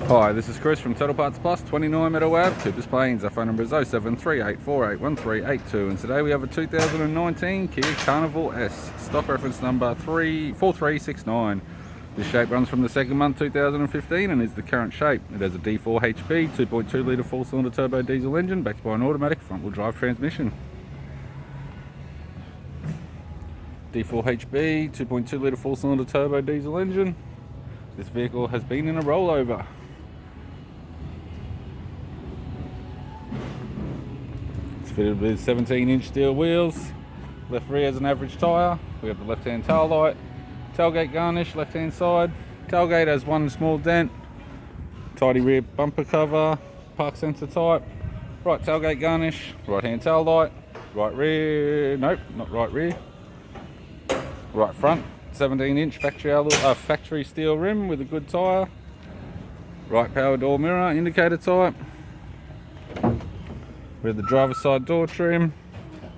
Hi, this is Chris from Total Parts Plus, 29 Meadow Ave, Coopers Plains. Our phone number is 0738481382, and today we have a 2019 Kia Carnival S, stock reference number 4369. This shape runs from the second month 2015 and is the current shape. It has a D4HP 2.2 litre 4-cylinder turbo diesel engine backed by an automatic front-wheel drive transmission. D4HP 2.2 litre 4-cylinder turbo diesel engine. This vehicle has been in a rollover. Fitted with 17-inch steel wheels. Left rear has an average tyre. We have the left-hand tail light. Tailgate garnish, left-hand side. Tailgate has one small dent. Tidy rear bumper cover. Park sensor type. Right tailgate garnish. Right-hand tail light. Right rear. Nope, not right rear. Right front. 17-inch factory steel rim with a good tyre. Right power door mirror indicator type. We have the driver's side door trim,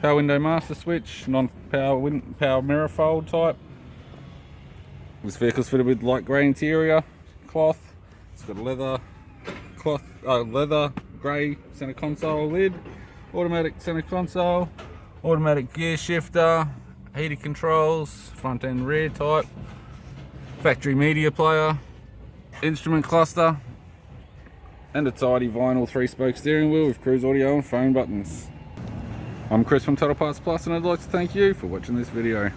power window master switch, non-power mirror fold type. This vehicle is fitted with light grey interior cloth. It's got a leather grey centre console lid, automatic centre console, automatic gear shifter, heated controls, front and rear type, factory media player, instrument cluster, and a tidy vinyl 3-spoke steering wheel with cruise audio and phone buttons. I'm Chris from Total Parts Plus, and I'd like to thank you for watching this video.